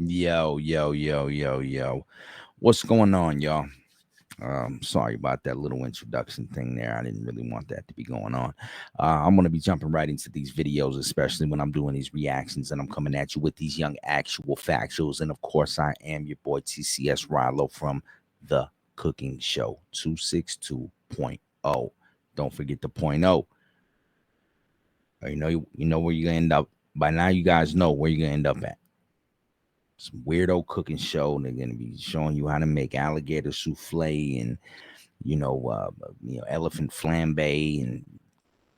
Yo, yo, yo, yo, yo. What's going on, y'all? Sorry about that little introduction thing there. I didn't really want that to be going on. I'm going to be jumping right into these videos, especially when I'm doing these reactions and I'm coming at you with these young actual factuals. And of course, I am your boy TCS Rilo from the Cooking Show 262.0. Don't forget the point oh. You know where you're going to end up. By now, you guys know where you're going to end up at. Some weirdo cooking show. They're gonna be showing you how to make alligator souffle and elephant flambe and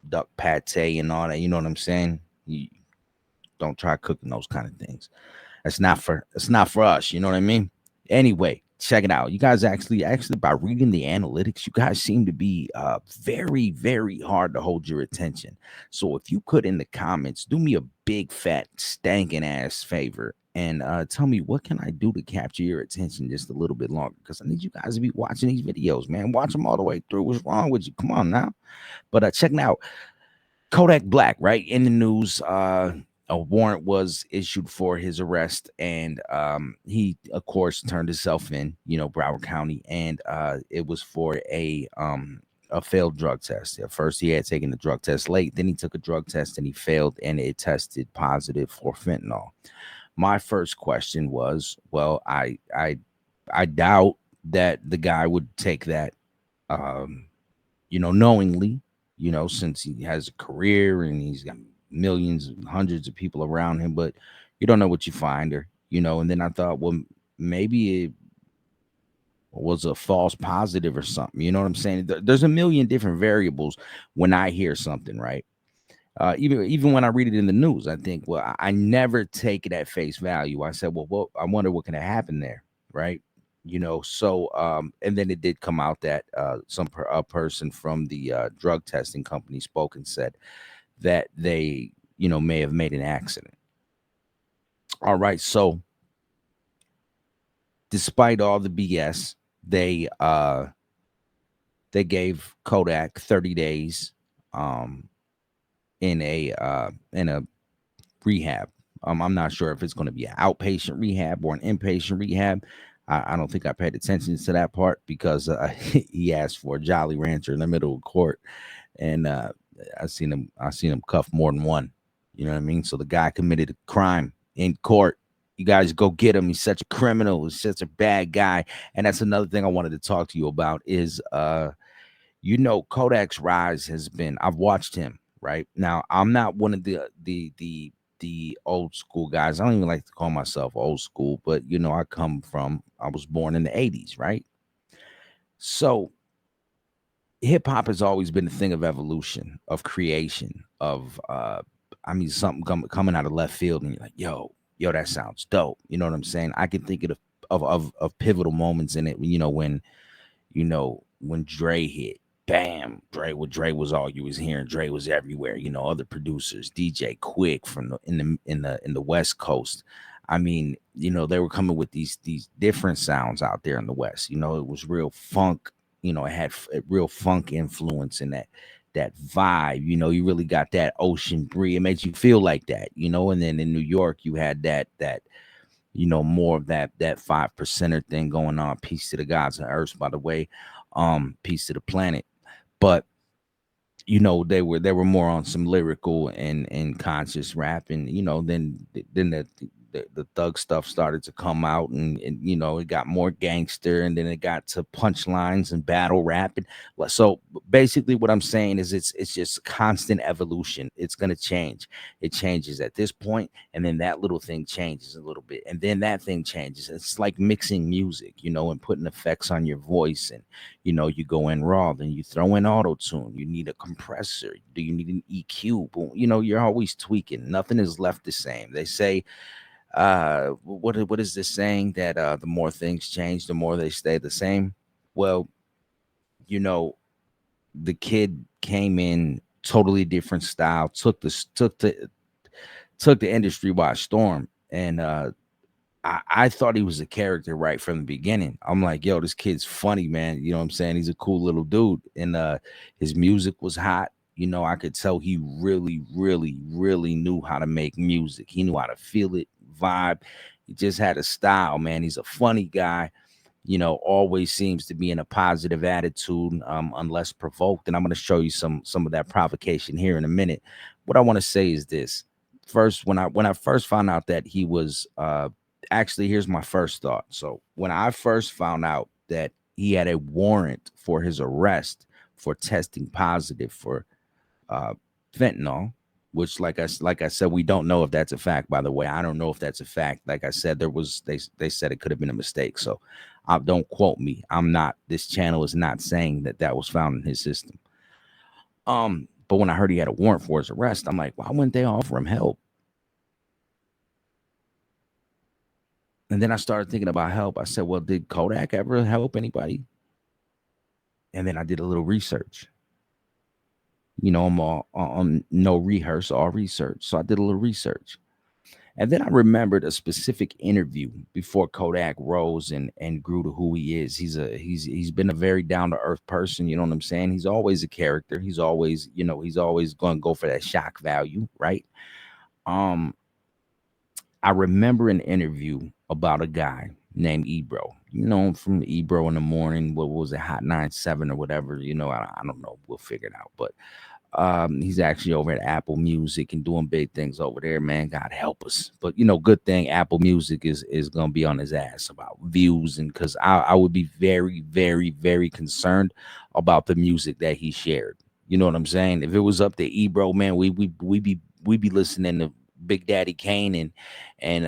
duck pate and all that. You know what I'm saying? You don't try cooking those kind of things. It's not for us. You know what I mean? Anyway, check it out. You guys actually by reading the analytics, you guys seem to be very very hard to hold your attention. So if you could in the comments do me a big fat stanking ass favor and tell me what can I do to capture your attention just a little bit longer, because I need you guys to be watching these videos, man. Watch them all the way through. What's wrong with you? Come on now. But check it out. Kodak Black, right, in the news. A warrant was issued for his arrest, and he, of course, turned himself in. Broward County, and it was for a failed drug test. At first, he had taken the drug test late. Then he took a drug test and he failed, and it tested positive for fentanyl. My first question was, well, I doubt that the guy would take that, um, knowingly, since he has a career and he's got millions and hundreds of people around him, but you don't know what you find her. And then I thought, well, maybe it was a false positive or something. You know what I'm saying? There's a million different variables when I hear something, right? Even when I read it in the news, I think, well, I never take it at face value. I said, well, I wonder what can have happened there, right? So and then it did come out that a person from the drug testing company spoke and said that they may have made an accident. All right, so despite all the BS, they gave Kodak 30 days um in a rehab. I'm not sure if it's going to be an outpatient rehab or an inpatient rehab. I don't think I paid attention to that part because he asked for a Jolly Rancher in the middle of court, and I seen him cuff more than one. You know what I mean? So the guy committed a crime in court. You guys go get him. He's such a criminal. He's such a bad guy. And that's another thing I wanted to talk to you about is Kodak's rise has been. I've watched him. Right now, I'm not one of the old school guys. I don't even like to call myself old school, but I was born in the 80s, right? So hip hop has always been a thing of evolution, of creation, of something coming out of left field, and you're like, yo, that sounds dope. You know what I'm saying? I can think of pivotal moments in it. When Dre hit, bam, Dre was all you was hearing. Dre was everywhere. Other producers, DJ Quick from in the West Coast. I mean, they were coming with these different sounds out there in the West. It was real funk. It had a real funk influence in that vibe. You really got that ocean breeze. It makes you feel like that. And then in New York, you had that more of that 5%er thing going on. Peace to the gods and earth, by the way. Peace to the planet. But they were more on some lyrical and conscious rap, and then the thug stuff started to come out, and it got more gangster, and then it got to punchlines and battle rap. And so basically what I'm saying is it's just constant evolution. It's going to change. It changes at this point, and then that little thing changes a little bit, and then that thing changes. It's like mixing music, and putting effects on your voice. And you go in raw, then you throw in auto tune. You need a compressor. Do you need an EQ? Boom. You're always tweaking. Nothing is left the same. They say, what is this saying that the more things change, the more they stay the same? Well, you know, the kid came in totally different style, took the industry by storm, and I thought he was a character right from the beginning. I'm like, yo, this kid's funny, man. You know what I'm saying? He's a cool little dude. And his music was hot. I could tell he really, really, really knew how to make music. He knew how to feel it, vibe. He just had a style, man. He's a funny guy, always seems to be in a positive attitude, unless provoked. And I'm going to show you some of that provocation here in a minute. What I want to say is this: first, when I first found out that he was, actually, here's my first thought. So when I first found out that he had a warrant for his arrest for testing positive for uh, fentanyl, which, like I said, we don't know if that's a fact. By the way, I don't know if that's a fact. Like I said, they said it could have been a mistake. So don't quote me. I'm not. This channel is not saying that that was found in his system. But when I heard he had a warrant for his arrest, I'm like, why wouldn't they offer him help? And then I started thinking about help. I said, well, did Kodak ever help anybody? And then I did a little research. I'm all on no rehearse, all research. So I did a little research. And then I remembered a specific interview before Kodak rose and grew to who he is. He's been a very down to earth person. You know what I'm saying? He's always a character. He's always going to go for that shock value, right? Um, I remember an interview about a guy named Ebro. You know him from Ebro in the morning. What was it, Hot 97 or whatever? I don't know. We'll figure it out. But he's actually over at Apple Music and doing big things over there, man. God help us. But good thing Apple Music is gonna be on his ass about views, and because I would be very, very, very concerned about the music that he shared. You know what I'm saying? If it was up to Ebro, man, we be listening to Big Daddy Kane and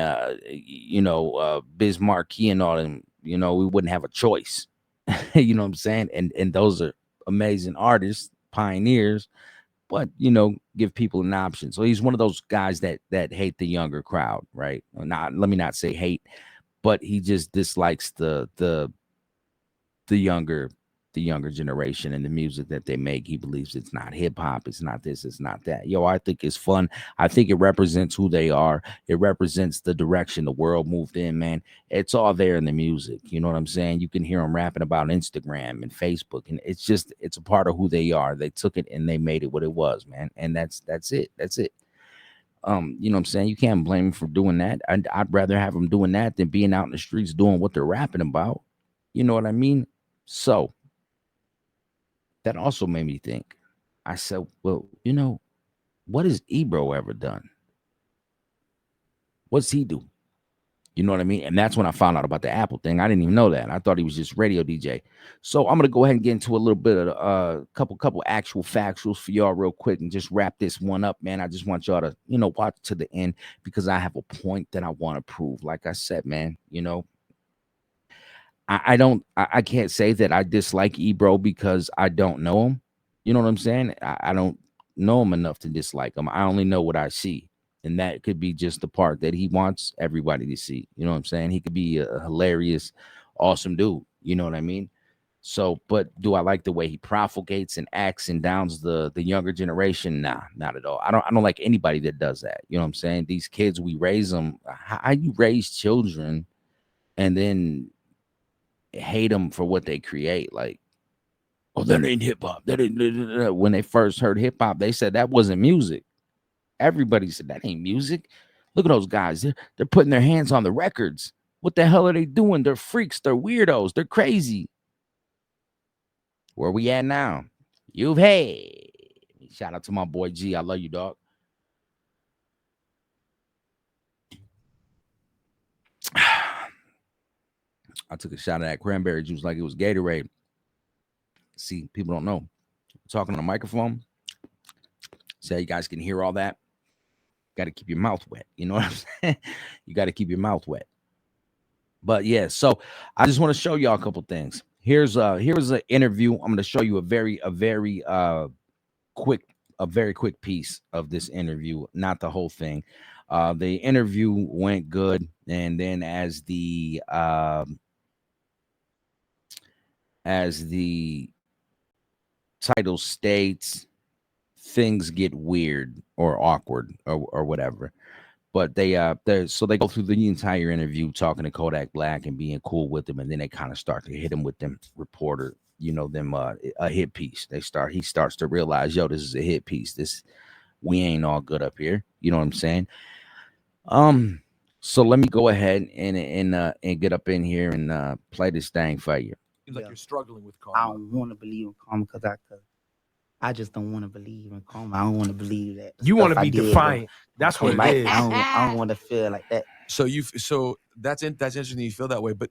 Biz Markie and all them. We wouldn't have a choice. You know what I'm saying? And those are amazing artists, pioneers, but give people an option. So he's one of those guys that hate the younger crowd, right? Not, let me not say hate, but he just dislikes the younger the younger generation and the music that they make. He believes it's not hip hop, it's not this, it's not that. I think it's fun. I think it represents who they are. It represents the direction the world moved in, man. It's all there in the music. You know what I'm saying? You can hear them rapping about Instagram and Facebook, and it's a part of who they are. They took it and they made it what it was, man. And that's it. That's it. You know what I'm saying? You can't blame them for doing that. I'd rather have them doing that than being out in the streets doing what they're rapping about. You know what I mean? So that also made me think. I said, well, what has Ebro ever done? What's he do? You know what I mean? And that's when I found out about the Apple thing. I didn't even know that. I thought he was just radio DJ. So I'm gonna go ahead and get into a little bit of couple actual factuals for y'all real quick and just wrap this one up, man. I just want y'all to, watch to the end because I have a point that I want to prove. Like I said, man, I can't say that I dislike Ebro because I don't know him. You know what I'm saying? I don't know him enough to dislike him. I only know what I see. And that could be just the part that he wants everybody to see. You know what I'm saying? He could be a hilarious, awesome dude. You know what I mean? So, but do I like the way he profligates and acts and downs the younger generation? Nah, not at all. I don't like anybody that does that. You know what I'm saying? These kids, we raise them. How you raise children and then hate them for what they create? Like, oh, that ain't hip hop. That ain't. When they first heard hip hop, they said that wasn't music. Everybody said that ain't music. Look at those guys. They're putting their hands on the records. What the hell are they doing? They're freaks. They're weirdos. They're crazy. Where we at now? You've hey. Shout out to my boy G. I love you, dog. I took a shot of that cranberry juice like it was Gatorade. See, people don't know. Talking on a microphone. So you guys can hear all that. Got to keep your mouth wet. You know what I'm saying? You got to keep your mouth wet. But yeah, so I just want to show y'all a couple things. Here's an interview. I'm going to show you a very quick piece of this interview, not the whole thing. The interview went good, and then as the title states, things get weird or awkward or whatever. But they go through the entire interview talking to Kodak Black and being cool with him, and then they kind of start to hit him with them reporter, a hit piece. He starts to realize, yo, this is a hit piece. We ain't all good up here. You know what I'm saying? Um, So let me go ahead and get up in here and play this thing for you. Seems like you're struggling with I karma. don't want to believe in karma because I just don't want to believe in karma. I don't want to believe that. You want to stuff I be did defiant. That's what come it back. is. I don't want to feel like that. So that's interesting. You feel that way, but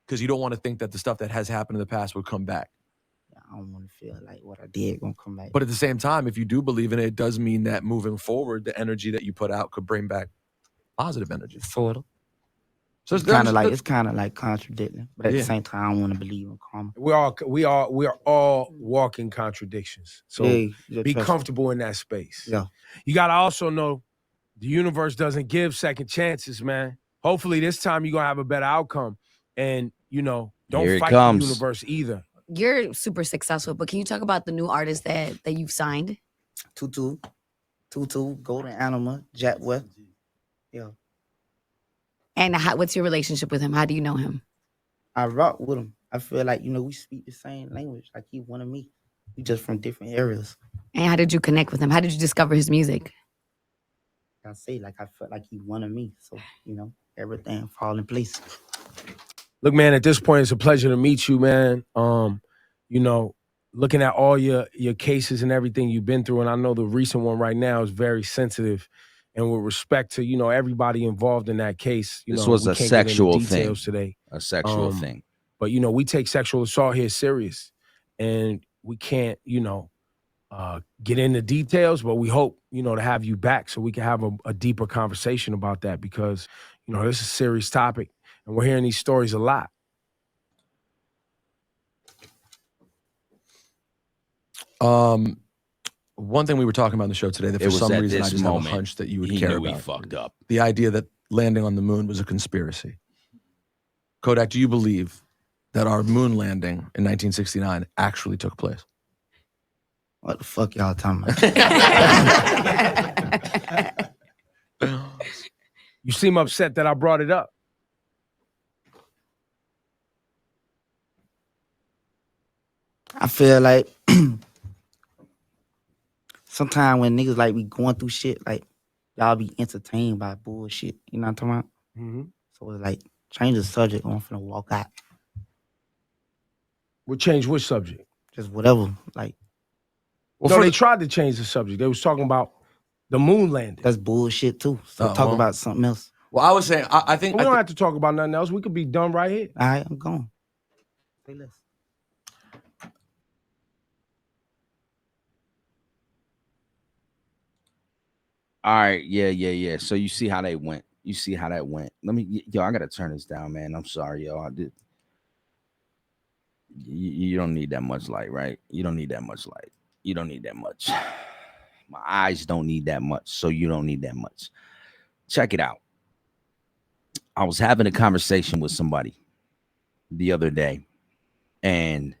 because you don't want to think that the stuff that has happened in the past would come back. I don't want to feel like what I did gonna come back. But at the same time, if you do believe in it, it does mean that moving forward, the energy that you put out could bring back positive energy. Sort of. So It's kind of like contradicting, but at Yeah. the same time, I don't want to believe in karma. We are all walking contradictions. So Yeah, be trust me. comfortable in that space. Yeah. You gotta also know the universe doesn't give second chances, man. Hopefully this time you're gonna have a better outcome. And don't Here it fight comes. the universe either. You're super successful, but can you talk about the new artists that you've signed? Tutu, Golden Animal, Jack West. Yeah. And what's your relationship with him? How do you know him? I rock with him. I feel like, we speak the same language. Like he one of me. We just from different areas. And how did you connect with him? How did you discover his music? I say, like, I felt like he one of me. So, everything fall in place. Look, man, at this point, it's a pleasure to meet you, man. Looking at all your cases and everything you've been through, and I know the recent one right now is very sensitive. And with respect to, everybody involved in that case, This was we a can't sexual sexual thing. details today. A sexual thing. But, we take sexual assault here serious. And we can't, get into details, but we hope, to have you back so we can have a deeper conversation about that because, this is a serious topic and we're hearing these stories a lot. One thing we were talking about on the show today that It for was some at reason I this just have a moment hunch that you would he care knew he about. fucked up. The idea that landing on the moon was a conspiracy. Kodak, do you believe that our moon landing in 1969 actually took place? What the fuck y'all talking about? You seem upset that I brought it up. I feel like sometimes when niggas like be going through shit, like y'all be entertained by bullshit. You know what I'm talking about? Mm-hmm. So it's like change the subject. I'm finna walk out. We'll change which subject? Just whatever. Like They tried to change the subject. They was talking about the moon landing. that's bullshit too. So talk about something else. Well, I was saying, I think we don't have to talk about nothing else. We could be done right here. All right, I'm going. Say less. All right, yeah. So you see how they went. You see how that went. I gotta turn this down, man. I'm sorry, yo. I did. You don't need that much light, right? You don't need that much light. You don't need that much. My eyes don't need that much, so you don't need that much. Check it out. I was having a conversation with somebody the other day, and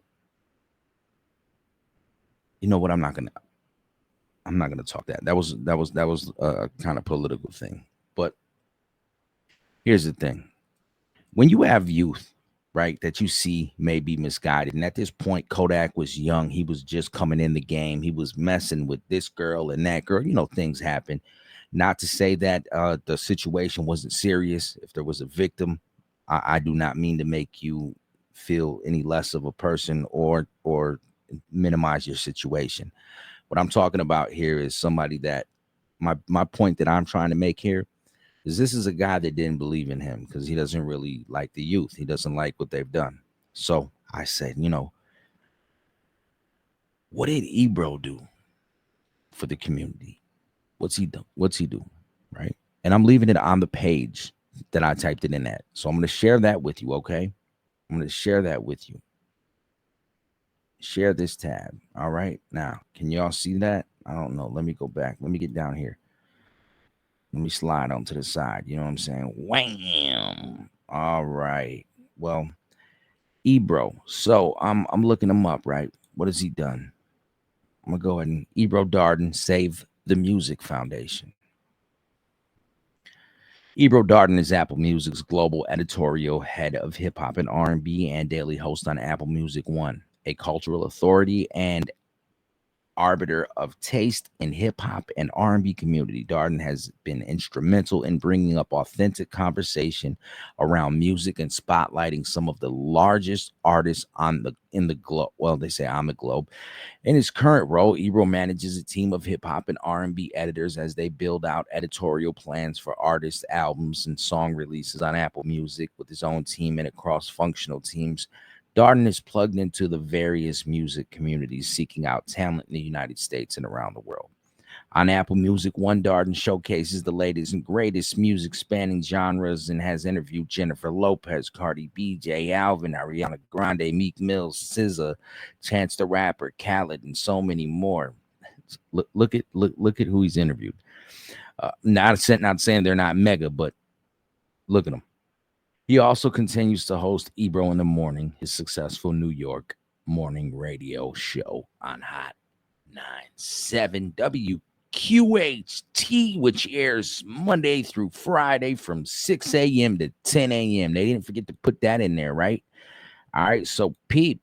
you know what? I'm not gonna talk that. That was a kind of political thing. But here's the thing: when you have youth, right, that you see may be misguided, and at this point, Kodak was young. He was just coming in the game. He was messing with this girl and that girl. Things happen. Not to say that the situation wasn't serious. If there was a victim, I do not mean to make you feel any less of a person or minimize your situation. What I'm talking about here is somebody that my point that I'm trying to make here is this is a guy that didn't believe in him because he doesn't really like the youth. He doesn't like what they've done. So I said, what did Ebro do for the community? What's he do? Right. And I'm leaving it on the page that I typed it in at. So I'm going to share that with you. Okay. I'm going to share that with you. Share this tab. All right. Now, can y'all see that? I don't know. Let me go back. Let me get down here. Let me slide onto the side. You know what I'm saying? Wham. All right. Well, Ebro. So I'm looking him up, right? What has he done? I'm gonna go ahead and Ebro Darden Save the Music Foundation. Ebro Darden is Apple Music's global editorial head of hip hop and R&B and daily host on Apple Music One, a cultural authority and arbiter of taste in hip hop and R&B community. Darden has been instrumental in bringing up authentic conversation around music and spotlighting some of the largest artists in the globe. Well, they say on the globe. In his current role, Ebro manages a team of hip hop and R&B editors as they build out editorial plans for artists, albums, and song releases on Apple Music with his own team and across functional teams. Darden is plugged into the various music communities seeking out talent in the United States and around the world. On Apple Music, One Darden showcases the latest and greatest music spanning genres and has interviewed Jennifer Lopez, Cardi B, J Alvin, Ariana Grande, Meek Mill, SZA, Chance the Rapper, Khaled, and so many more. Look at who he's interviewed. Not saying they're not mega, but look at them. He also continues to host Ebro in the Morning, his successful New York morning radio show on Hot 97 WQHT, which airs Monday through Friday from 6 a.m. to 10 a.m. They didn't forget to put that in there, right? All right, so Pete,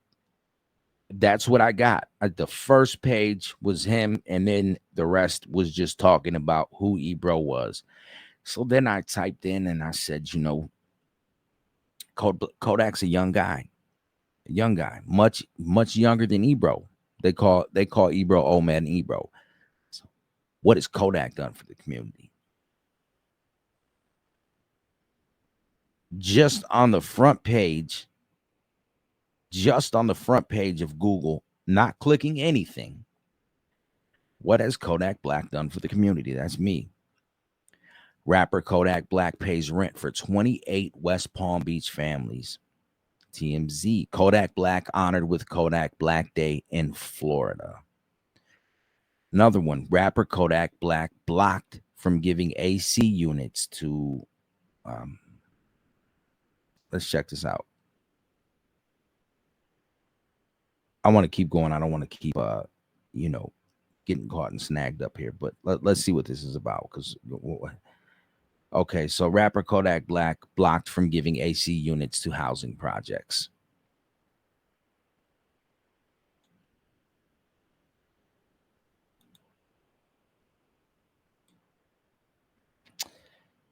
that's what I got. The first page was him, and then the rest was just talking about who Ebro was. So then I typed in and I said, Kodak's a young guy, much younger than Ebro. They call Ebro old man Ebro. So what has Kodak done for the community? Just on the front page of Google, not clicking anything. What has Kodak Black done for the community? That's me. Rapper Kodak Black pays rent for 28 West Palm Beach families. TMZ. Kodak Black honored with Kodak Black Day in Florida. Another one. Rapper Kodak Black blocked from giving AC units to. Let's check this out. I want to keep going. I don't want to keep, getting caught and snagged up here. But let's see what this is about. Okay, so rapper Kodak Black blocked from giving AC units to housing projects.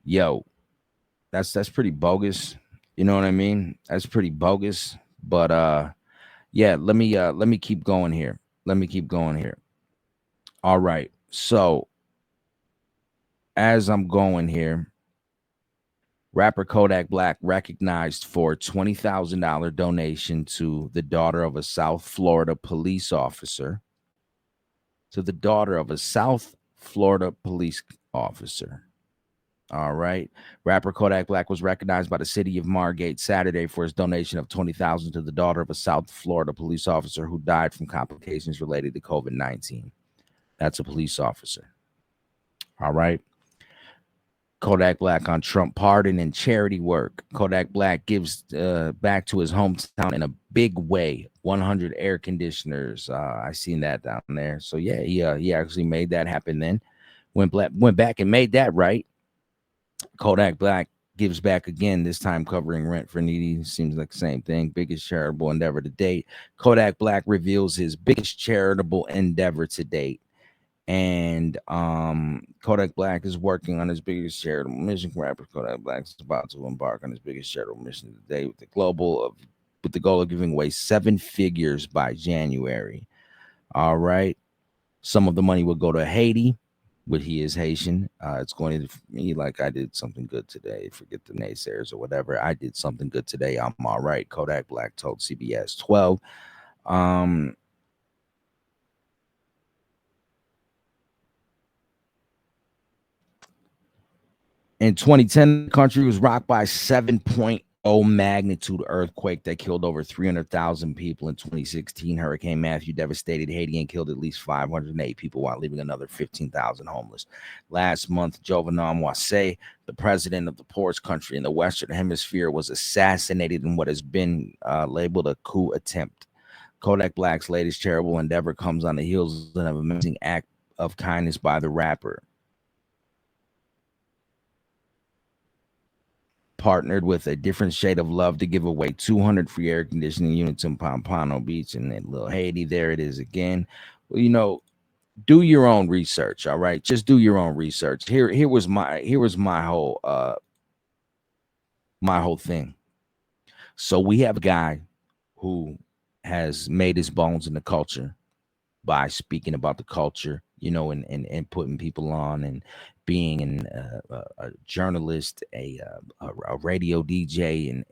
Yo, that's pretty bogus. You know what I mean? That's pretty bogus. But yeah, let me keep going here. All right. So as I'm going here, rapper Kodak Black recognized for $20,000 donation to the daughter of a South Florida police officer. All right. Rapper Kodak Black was recognized by the city of Margate Saturday for his donation of $20,000 to the daughter of a South Florida police officer who died from complications related to COVID-19. That's a police officer. All right. Kodak Black on Trump pardon and charity work. Kodak Black gives back to his hometown in a big way. 100 air conditioners. I seen that down there. So yeah, he actually made that happen. Then went back and made that right. Kodak Black gives back again. This time covering rent for needy. Seems like the same thing. Biggest charitable endeavor to date. Kodak Black reveals his biggest charitable endeavor to date. And Kodak Black is working on his biggest charitable mission. Rapper Kodak Black is about to embark on his biggest charitable mission today with the goal of giving away 7 figures by January. All right. Some of the money will go to Haiti, but he is Haitian. It's going to me like I did something good today. Forget the naysayers or whatever. I did something good today. I'm all right. Kodak Black told CBS 12. In 2010, the country was rocked by a 7.0 magnitude earthquake that killed over 300,000 people. In 2016, Hurricane Matthew devastated Haiti and killed at least 508 people while leaving another 15,000 homeless. Last month, Jovenel Moise, the president of the poorest country in the Western Hemisphere, was assassinated in what has been labeled a coup attempt. Kodak Black's latest charitable endeavor comes on the heels of an amazing act of kindness by the rapper. Partnered with a different shade of love to give away 200 free air conditioning units in Pompano Beach and in Little Haiti. There it is again. Well, do your own research. All right, just do your own research. Here was my whole thing. So we have a guy who has made his bones in the culture by speaking about the culture, and putting people on, and being a journalist, a radio DJ,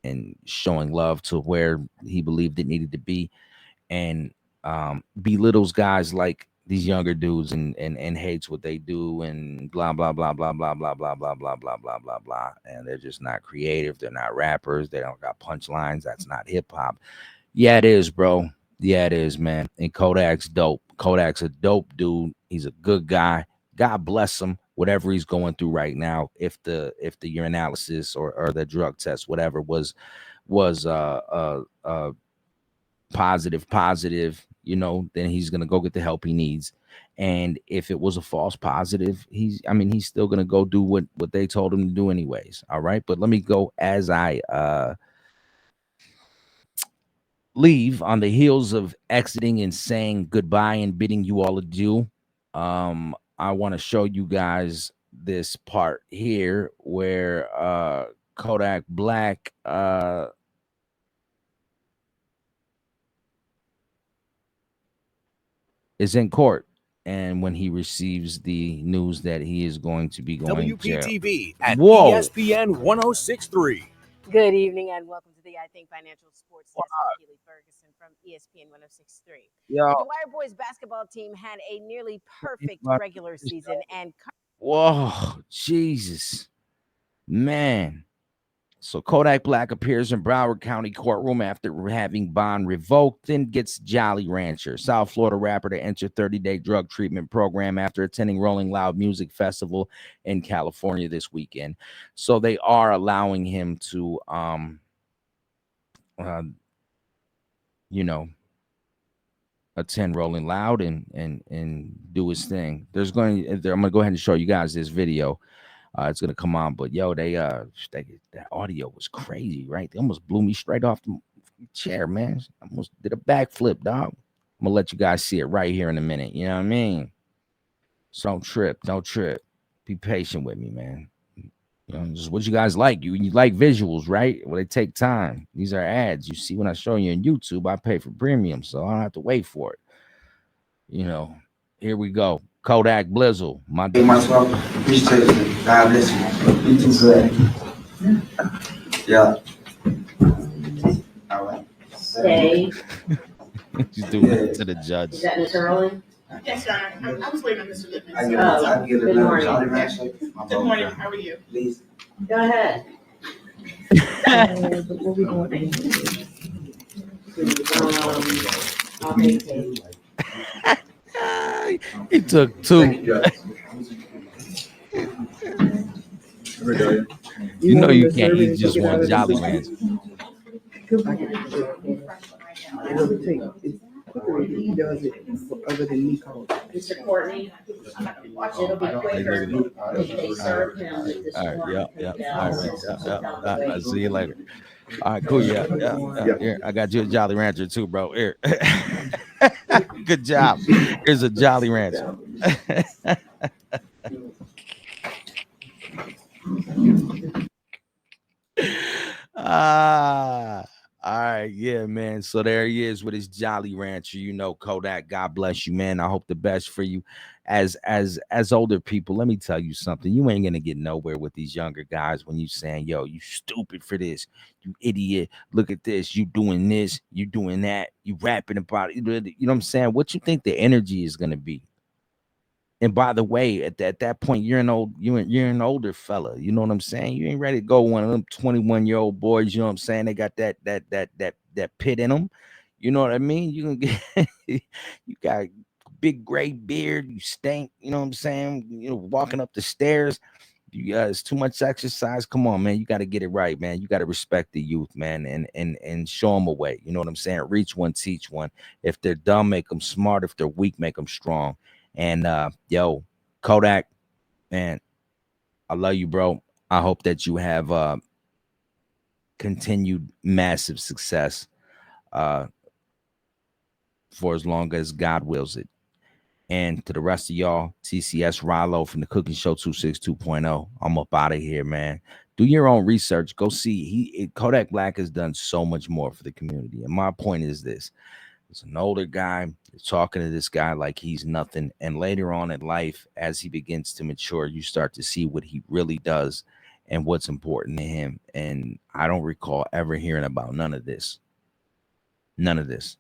and showing love to where he believed it needed to be, and belittles guys like these younger dudes, and hates what they do, and blah blah blah blah blah blah blah blah blah blah blah blah blah, and they're just not creative. They're not rappers. They don't got punchlines. That's not hip hop. Yeah, it is, bro. Yeah, it is, man. And Kodak's dope. Kodak's a dope dude. He's a good guy. God bless him. Whatever he's going through right now. If the urinalysis or the drug test, whatever was positive, then he's gonna go get the help he needs. And if it was a false positive, he's still gonna go do what they told him to do anyways. All right. But let me go as I leave on the heels of exiting and saying goodbye and bidding you all adieu. I want to show you guys this part here where Kodak Black is in court, and when he receives the news that he is going to be going to jail. WPTV at Whoa. ESPN 1063. Good evening and welcome to the I Think Financial Sports Desk with Keely Ferguson from ESPN 1063. Yo. The Dwyer boys basketball team had a nearly perfect regular season and Whoa, Jesus, man. So Kodak Black appears in Broward County courtroom after having bond revoked and gets Jolly Rancher, South Florida rapper, to enter 30-day drug treatment program after attending Rolling Loud Music Festival in California this weekend. So they are allowing him to, attend Rolling Loud and do his thing. I'm gonna go ahead and show you guys this video. It's gonna come on, but yo, that audio was crazy, right? They almost blew me straight off the chair, man. I almost did a backflip, dog. I'm gonna let you guys see it right here in a minute. You know what I mean? So don't trip. Be patient with me, man. This is what you guys like. You like visuals, right? Well, they take time. These are ads. You see, when I show you on YouTube, I pay for premium, so I don't have to wait for it. Here we go. Kodak Blizzle, my Hey, myself, appreciate it. God bless you. You too, sir. Yeah. All right. Hey, Just do it to the judge. is that Mr. Rowling? Yes, Your Honor. I was waiting on Mr. Lippman. I give good it morning. Jolly Rancher. Good morning. How are you? Please. Go ahead. I'll make it. He took two. You can't eat just one Jolly Rancher. He does it other than me calling. Mr. Courtney, it'll be quicker if they serve him with this All right, yeah. form. All right, yeah. I'll see you later. All right, cool. Yeah. Here, I got you a Jolly Rancher too, bro. Here. Good job. Here's a Jolly Rancher. All right, yeah, man. So there he is with his Jolly Rancher. Kodak, God bless you, man. I hope the best for you. As older people, let me tell you something. You ain't gonna get nowhere with these younger guys when you saying, yo, you stupid for this, you idiot. Look at this, you doing this, you doing that, you rapping about it. You know what I'm saying? What you think the energy is gonna be? And by the way, at that point, you're an older fella. You know what I'm saying? You ain't ready to go one of them 21-year-old boys. You know what I'm saying? They got that pit in them. You know what I mean? You can get you got big gray beard. You stink. You know what I'm saying? Walking up the stairs. It's too much exercise. Come on, man. You got to get it right, man. You got to respect the youth, man, and show them a way. You know what I'm saying? Reach one, teach one. If they're dumb, make them smart. If they're weak, make them strong. And yo, Kodak, man, I love you, bro. I hope that you have continued massive success for as long as God wills it. And to the rest of y'all, TCS Rollo from the Cooking Show 262.0. I'm up out of here, man. Do your own research. Go see. Kodak Black has done so much more for the community. And my point is this. It's an older guy. You're talking to this guy like he's nothing. And later on in life, as he begins to mature, you start to see what he really does and what's important to him. And I don't recall ever hearing about none of this. None of this.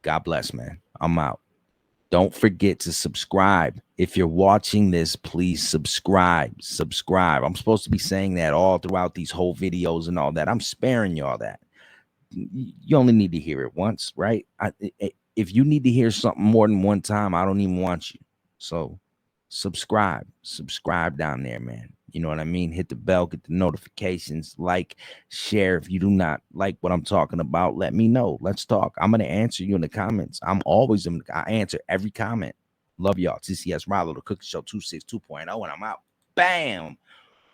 God bless, man. I'm out. Don't forget to subscribe. If you're watching this, please subscribe. Subscribe. I'm supposed to be saying that all throughout these whole videos and all that. I'm sparing y'all that. You only need to hear it once, right? If you need to hear something more than one time, I don't even want you. So subscribe down there, man. You know what I mean? Hit the bell, get the notifications, like, share. If you do not like what I'm talking about, let me know. Let's talk. I'm going to answer you in the comments. I answer every comment. Love y'all. TCS Rollo, the Cooking Show 262.0, and I'm out. Bam.